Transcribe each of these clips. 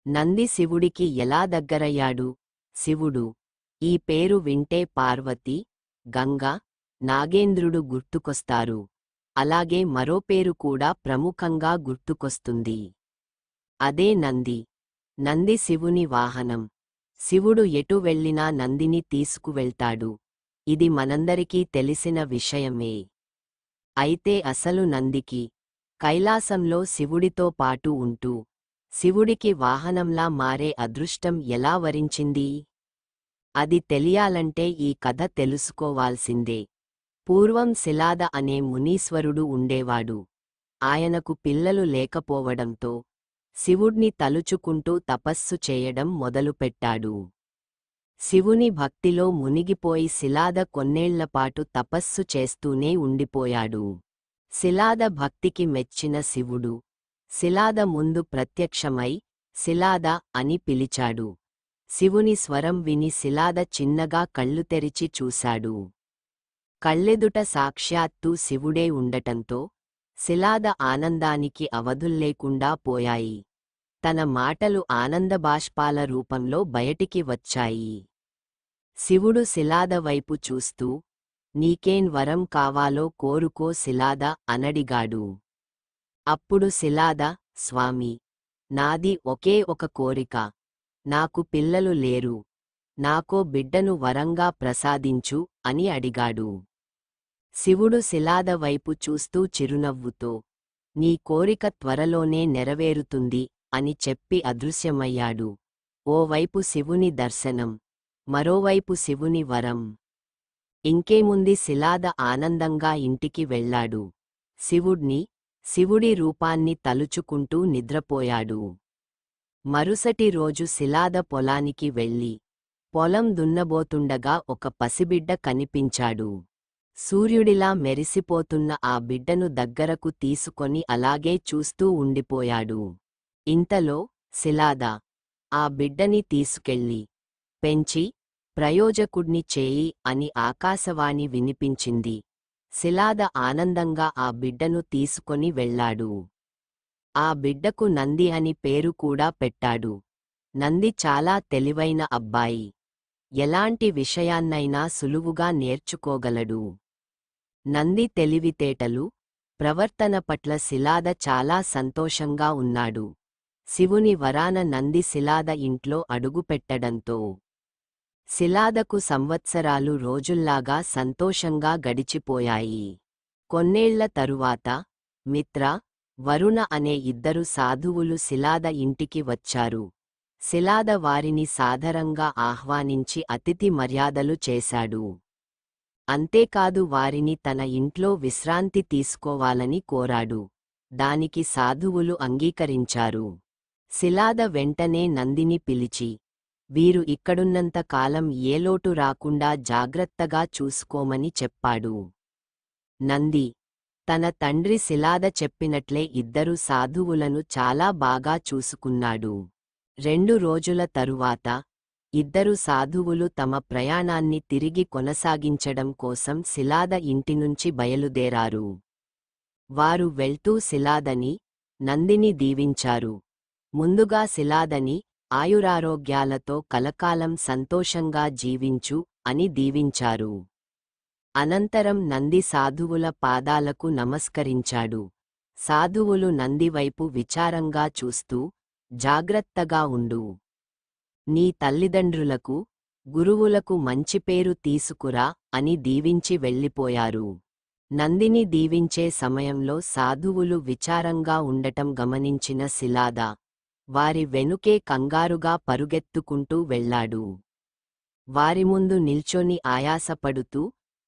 నంది శివుడికి ఎలా దగ్గరయ్యాడు? శివుడు. ఈ పేరు వింటే పార్వతి, గంగ, నాగేంద్రుడు గుర్తుకొస్తారు. అలాగే మరో పేరు కూడా ప్రముఖంగా గుర్తుకొస్తుంది. అదే నంది. నంది శివుని వాహనం. శివుడు ఎటు వెళ్ళినా నందిని తీసుకువెళ్తాడు. ఇది మనందరికీ తెలిసిన విషయమే. అయితే అసలు నందికి కైలాసంలో శివుడితో పాటు ఉంటూ శివుడికి వాహనంలా మారే అదృష్టం ఎలా వరించింది? అది తెలియాలంటే ఈ కథ తెలుసుకోవాల్సిందే. పూర్వం శిలాద అనే మునీశ్వరుడు ఉండేవాడు. ఆయనకు పిల్లలు లేకపోవడంతో శివుడ్ని తలుచుకుంటూ తపస్సు చేయడం మొదలుపెట్టాడు. శివుని భక్తిలో మునిగిపోయి శిలాద కొన్నేళ్లపాటు తపస్సు చేస్తూనే ఉండిపోయాడు. శిలాద భక్తికి మెచ్చిన శివుడు శిలాద ముందు ప్రత్యక్షమై శిలాద అని పిలిచాడు. శివుని స్వరం విని శిలాద చిన్నగా కళ్ళు తెరిచి చూశాడు. కళ్ళెదుట సాక్షాత్తు శివుడే ఉండటంతో శిలాద ఆనందానికి అవధుల్లేకుండా పోయాయి. తన మాటలు ఆనందబాష్పాల రూపంలో బయటికి వచ్చాయి. శివుడు శిలాద వైపు చూస్తూ, నీకేం వరం కావాలో కోరుకో శిలాద అనడిగాడు. అప్పుడు శిలాద, స్వామీ, నాది ఒకే ఒక కోరిక. నాకు పిల్లలు లేరు. నాకో బిడ్డను వరంగా ప్రసాదించు అని అడిగాడు. శివుడు శిలాద వైపు చూస్తూ చిరునవ్వుతో, నీ కోరిక త్వరలోనే నెరవేరుతుంది అని చెప్పి అదృశ్యమయ్యాడు. ఓవైపు శివుని దర్శనం, మరోవైపు శివుని వరం. ఇంకేముంది శిలాద ఆనందంగా ఇంటికి వెళ్ళాడు. శివుడి రూపాన్ని తలుచుకుంటూ నిద్రపోయాడు. మరుసటి రోజు శిలాద పొలానికి వెళ్ళి పొలం దున్నబోతుండగా ఒక పసిబిడ్డ కనిపించాడు. సూర్యుడిలా మెరిసిపోతున్న ఆ బిడ్డను దగ్గరకు తీసుకొని అలాగే చూస్తూ ఉండిపోయాడు. ఇంతలో శిలాద ఆ బిడ్డని తీసుకెళ్ళి పెంచి ప్రయోజకుడ్ని చేయి అని ఆకాశవాణి వినిపించింది. శిలాద ఆనందంగా ఆ బిడ్డను తీసుకొని వెళ్ళాడు. ఆ బిడ్డకు నంది అని పేరు కూడా పెట్టాడు. నంది చాలా తెలివైన అబ్బాయి. ఎలాంటి విషయాన్నైనా సులువుగా నేర్చుకోగలడు. నంది తెలివితేటలు, ప్రవర్తన పట్ల శిలాద చాలా సంతోషంగా ఉన్నాడు. శివుని వరాన నంది శిలాద ఇంట్లో అడుగుపెట్టడంతో శిలాదకు సంవత్సరాలు రోజుల్లాగా సంతోషంగా గడిచిపోయాయి. కొన్నేళ్ల తరువాత మిత్ర, వరుణ అనే ఇద్దరు సాధువులు శిలాద ఇంటికి వచ్చారు. శిలాద వారిని సాదరంగా ఆహ్వానించి అతిథి మర్యాదలు చేశాడు. అంతేకాదు వారిని తన ఇంట్లో విశ్రాంతి తీసుకోవాలని కోరాడు. దానికి సాధువులు అంగీకరించారు. శిలాద వెంటనే నందిని పిలిచి, వీరు ఇక్కడున్నంత కాలం ఏ లోటు రాకుండా జాగ్రత్తగా చూసుకోమని చెప్పాడు. నంది తన తండ్రి శిలాద చెప్పినట్లే ఇద్దరు సాధువులను చాలా బాగా చూసుకున్నాడు. 2 రోజుల తరువాత ఇద్దరు సాధువులు తమ ప్రయాణాన్ని తిరిగి కొనసాగించడం కోసం శిలాద ఇంటినుంచి బయలుదేరారు. వారు వెళ్తూ శిలాదని, నందిని దీవించారు. ముందుగా శిలాదని ఆయురారోగ్యాలతో కలకాలం సంతోషంగా జీవించు అని దీవించారు. అనంతరం నంది సాధువుల పాదాలకు నమస్కరించాడు. సాధువులు నందివైపు విచారంగా చూస్తూ, జాగ్రత్తగా ఉండు. నీ తల్లిదండ్రులకు, గురువులకు మంచి పేరు తీసుకురా అని దీవించి వెళ్ళిపోయారు. నందిని దీవించే సమయంలో సాధువులు విచారంగా ఉండటం గమనించిన శిలాద వారి వెనుకే కంగారుగా పరుగెత్తుకుంటూ వెళ్ళాడు. వారి ముందు నిల్చొని ఆయాసపడుతూ,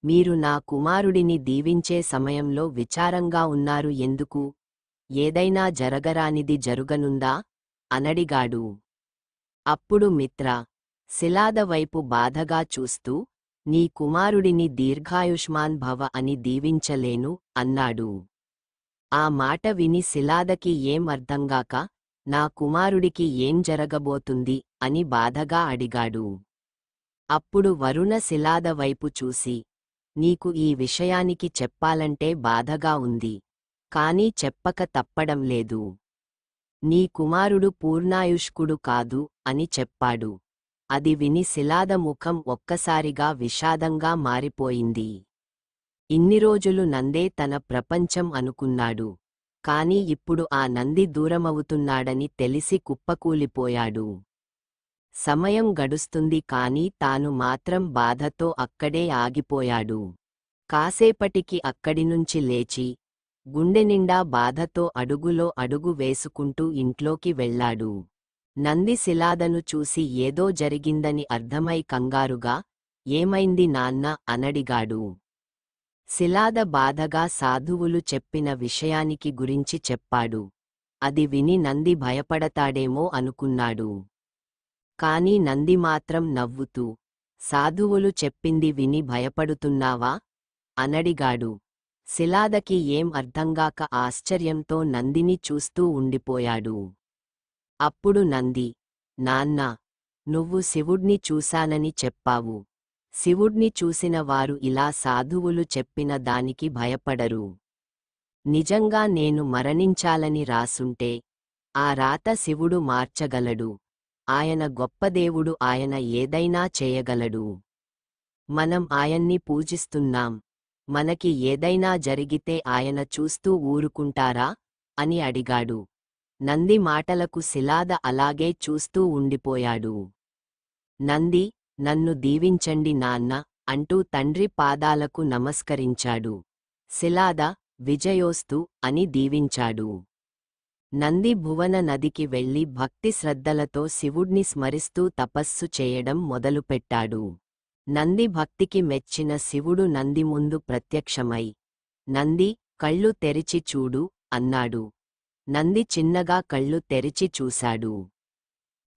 మీరు నా కుమారుడిని దీవించే సమయంలో విచారంగా ఉన్నారు ఎందుకు? ఏదైనా జరగరానిది జరుగనుందా? అనడిగాడు. అప్పుడు మిత్ర, శిలాద వైపు బాధగా చూస్తూ, నీ కుమారుడిని దీర్ఘాయుష్మాన్ భవ అని దీవించలేను అన్నాడు. ఆ మాట విని శిలాదకి ఏం అర్థంగాక, నా కుమారుడికి ఏం జరగబోతుంది అని బాధగా అడిగాడు. అప్పుడు వరుణ శిలాద వైపు చూసి, నీకు ఈ విషయానికి చెప్పాలంటే బాధగా ఉంది. కానీ చెప్పక తప్పడం లేదు. నీ కుమారుడు పూర్ణాయుష్కుడు కాదు అని చెప్పాడు. అది విని శిలాద ముఖం ఒక్కసారిగా విషాదంగా మారిపోయింది. ఇన్ని రోజులు నందే తన ప్రపంచం అనుకున్నాడు. కాని ఇప్పుడు ఆ నంది దూరమవుతున్నాడని తెలిసి కుప్పకూలిపోయాడు. సమయం గడుస్తుంది కాని తాను మాత్రం బాధతో అక్కడే ఆగిపోయాడు. కాసేపటికి అక్కడినుంచి లేచి, గుండెనిండా బాధతో అడుగులో అడుగు వేసుకుంటూ ఇంట్లోకి వెళ్ళాడు. నంది శిలాదను చూసి ఏదో జరిగిందని అర్థమై కంగారుగా, ఏమైంది నాన్న అనడిగాడు. శిలాద బాధగా సాధువులు చెప్పిన విషయానికి గురించి చెప్పాడు. అది విని నంది భయపడతాడేమో అనుకున్నాడు. కాని నంది మాత్రం నవ్వుతూ, సాధువులు చెప్పింది విని భయపడుతున్నావా అనడిగాడు. శిలాదకి ఏం అర్థంగాక ఆశ్చర్యంతో నందిని చూస్తూ ఉండిపోయాడు. అప్పుడు నంది, నాన్నా, నువ్వు శివుడ్ని చూశానని చెప్పావు. శివుడ్ని చూసిన వారు ఇలా సాధువులు చెప్పిన దానికి భయపడరు. నిజంగా నేను మరణించాలని రాసుంటే ఆ రాత శివుడు మార్చగలడు. ఆయన గొప్పదేవుడు, ఆయన ఏదైనా చేయగలడు. మనం ఆయన్ని పూజిస్తున్నాం. మనకి ఏదైనా జరిగితే ఆయన చూస్తూ ఊరుకుంటారా అని అడిగాడు. నంది మాటలకు శిలాద అలాగే చూస్తూ ఉండిపోయాడు. నంది, నన్ను దీవించండి నాన్న అంటూ తండ్రి పాదాలకు నమస్కరించాడు. శిలాద, విజయోస్తు అని దీవించాడు. నంది భువన నదికి వెళ్లి భక్తి శ్రద్ధలతో శివుడ్ని స్మరిస్తూ తపస్సు చేయడం మొదలుపెట్టాడు. నంది భక్తికి మెచ్చిన శివుడు నంది ముందు ప్రత్యక్షమై, నంది, కళ్ళు తెరిచి చూడు అన్నాడు. నంది చిన్నగా కళ్ళు తెరిచి చూశాడు.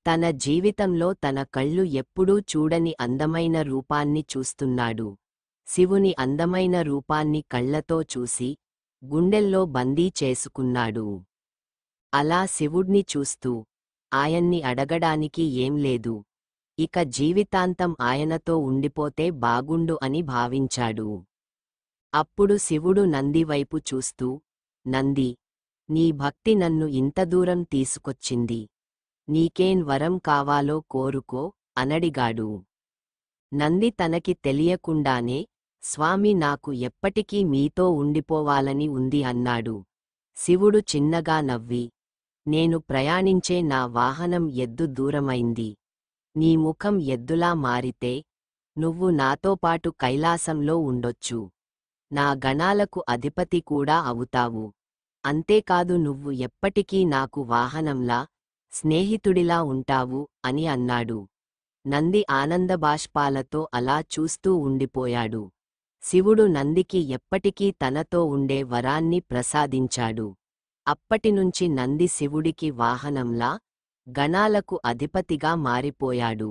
తన జీవితంలో తన కళ్ళు ఎప్పుడూ చూడని అందమైన రూపాన్ని చూస్తున్నాడు. శివుని అందమైన రూపాన్ని కళ్లతో చూసి గుండెల్లో బందీ చేసుకున్నాడు. అలా శివుడ్ని చూస్తూ, ఆయన్ని అడగడానికి ఏం లేదు, ఇక జీవితాంతం ఆయనతో ఉండిపోతే బాగుండు అని భావించాడు. అప్పుడు శివుడు నంది వైపు చూస్తూ, నంది, నీ భక్తి నన్ను ఇంత దూరం తీసుకొచ్చింది. నీకేం వరం కావాలో కోరుకో అనడిగాడు. నంది తనకి తెలియకుండానే, స్వామి, నాకు ఎప్పటికీ మీతో ఉండిపోవాలని ఉంది అన్నాడు. శివుడు చిన్నగా నవ్వి, నేను ప్రయాణించే నా వాహనం ఎద్దు దూరమైంది. నీ ముఖం ఎద్దులా మారితే నువ్వు నాతోపాటు కైలాసంలో ఉండొచ్చు. నా గణాలకు అధిపతి కూడా అవుతావు. అంతేకాదు నువ్వు ఎప్పటికీ నాకు వాహనంలా, స్నేహితుడిలా ఉంటావు అని అన్నాడు. నంది ఆనందబాష్పాలతో అలా చూస్తూ ఉండిపోయాడు. శివుడు నందికి ఎప్పటికీ తనతో ఉండే వరాన్ని ప్రసాదించాడు. అప్పటినుంచి నంది శివుడికి వాహనంలా, గణాలకు అధిపతిగా మారిపోయాడు.